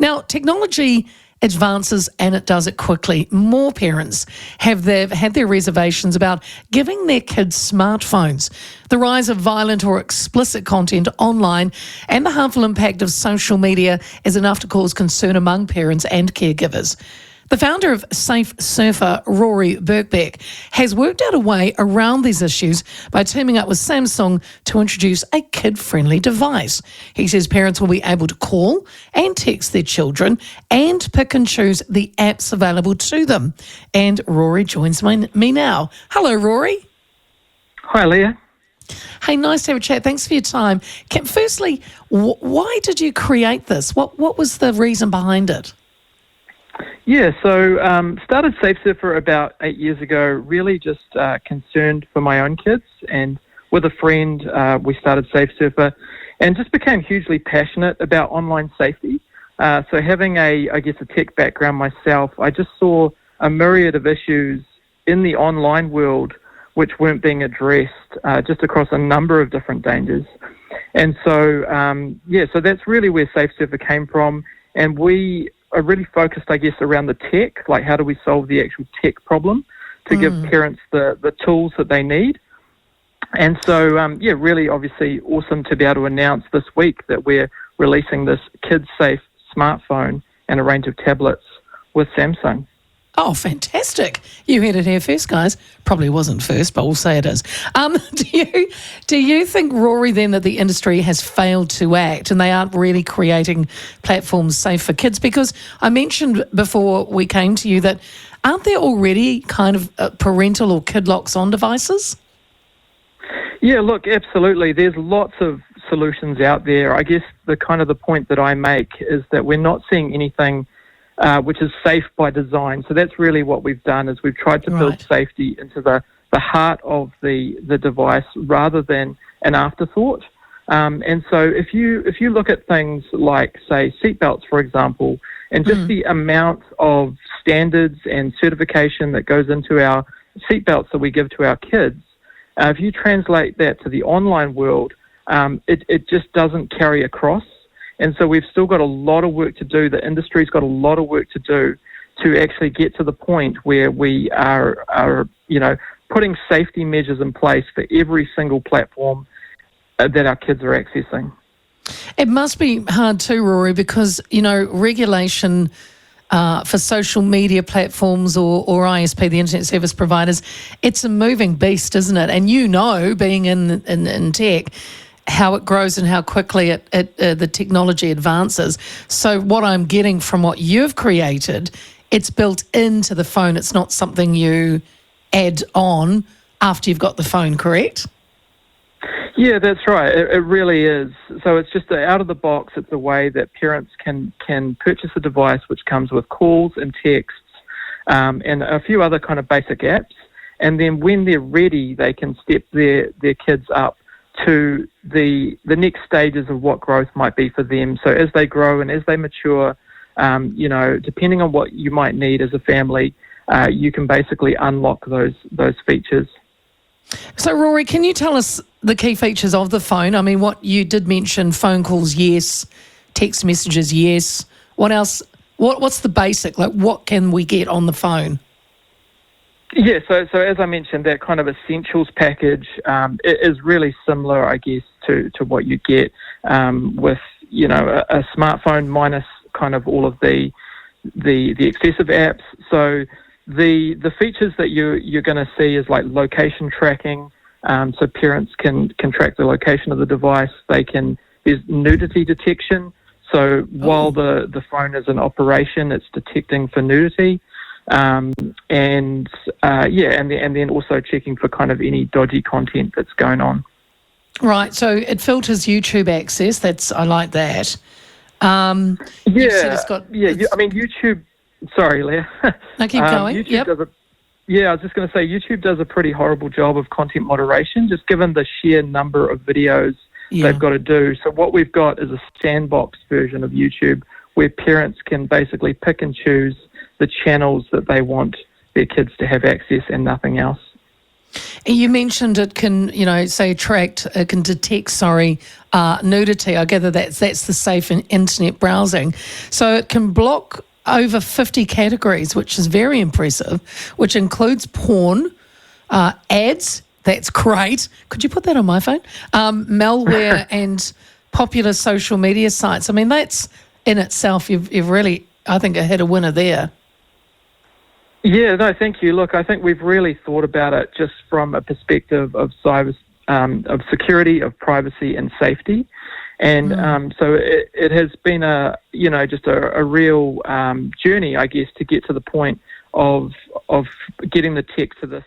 Now, technology advances and it does it quickly. More parents have had their reservations about giving their kids smartphones. The rise of violent or explicit content online and the harmful impact of social media is enough to cause concern among parents and caregivers. The founder of Safe Surfer, Rory Birkbeck, has worked out a way around these issues by teaming up with Samsung to introduce a kid-friendly device. He says parents will be able to call and text their children and pick and choose the apps available to them. And Rory joins me now. Hello, Rory. Hi, Leah. Hey, nice to have a chat. Thanks for your time. Firstly, why did you create this? What was the reason behind it? Yeah, so started Safe Surfer about 8 years ago, really just concerned for my own kids, and with a friend we started Safe Surfer and just became hugely passionate about online safety. So having a tech background myself, I just saw a myriad of issues in the online world which weren't being addressed just across a number of different dangers. And so, so that's really where Safe Surfer came from, and we are really focused, around the tech, like how do we solve the actual tech problem to give parents the tools that they need. And so, really obviously awesome to be able to announce this week that we're releasing this kid-safe smartphone and a range of tablets with Samsung. Oh, fantastic. You heard it here first, guys. Probably wasn't first, but we'll say it is. Do you think, Rory, then, that the industry has failed to act and they aren't really creating platforms safe for kids? Because I mentioned before we came to you that aren't there already kind of parental or kid locks on devices? Yeah, look, absolutely. There's lots of solutions out there. I guess the point that I make is that we're not seeing anything which is safe by design. So that's really what we've done, is we've tried to build safety into the heart of the device rather than an afterthought. And so if you look at things like, say, seatbelts, for example, and just the amount of standards and certification that goes into our seatbelts that we give to our kids, if you translate that to the online world, it just doesn't carry across. And so we've still got a lot of work to do. The industry's got a lot of work to do to actually get to the point where we are putting safety measures in place for every single platform that our kids are accessing. It must be hard too, Rory, because, regulation for social media platforms or ISP, the internet service providers, it's a moving beast, isn't it? And being in tech, how it grows and how quickly the technology advances. So what I'm getting from what you've created, it's built into the phone. It's not something you add on after you've got the phone, correct? Yeah, that's right. It really is. So it's just out of the box. It's a way that parents can purchase a device which comes with calls and texts and a few other kind of basic apps. And then when they're ready, they can step their kids up to the next stages of what growth might be for them. So as they grow and as they mature, depending on what you might need as a family, you can basically unlock those features. So, Rory, can you tell us the key features of the phone? I mean, what you did mention, phone calls, yes. Text messages, yes. What else? What's the basic? Like, what can we get on the phone? Yeah, so as I mentioned, that kind of essentials package is really similar, I guess, to what you get with, a smartphone minus kind of all of the excessive apps. So the features that you're going to see is like location tracking. So parents can track the location of the device. There's nudity detection. So while the phone is in operation, it's detecting for nudity. And then also checking for kind of any dodgy content that's going on. Right, so it filters YouTube access. I like that. YouTube. Sorry, Leah. No, keep going. YouTube I was just going to say YouTube does a pretty horrible job of content moderation, just given the sheer number of videos they've got to do. So what we've got is a sandbox version of YouTube where parents can basically pick and choose the channels that they want their kids to have access and nothing else. You mentioned it can, say it can detect, nudity. I gather that's the safe internet browsing. So it can block over 50 categories, which is very impressive, which includes porn, ads. That's great. Could you put that on my phone? Malware and popular social media sites. I mean, that's in itself, you've really, I think, hit a winner there. Yeah, no, thank you. Look, I think we've really thought about it just from a perspective of cyber, of security, of privacy and safety. And so it has been just a real journey, I guess, to get to the point of getting the tech to this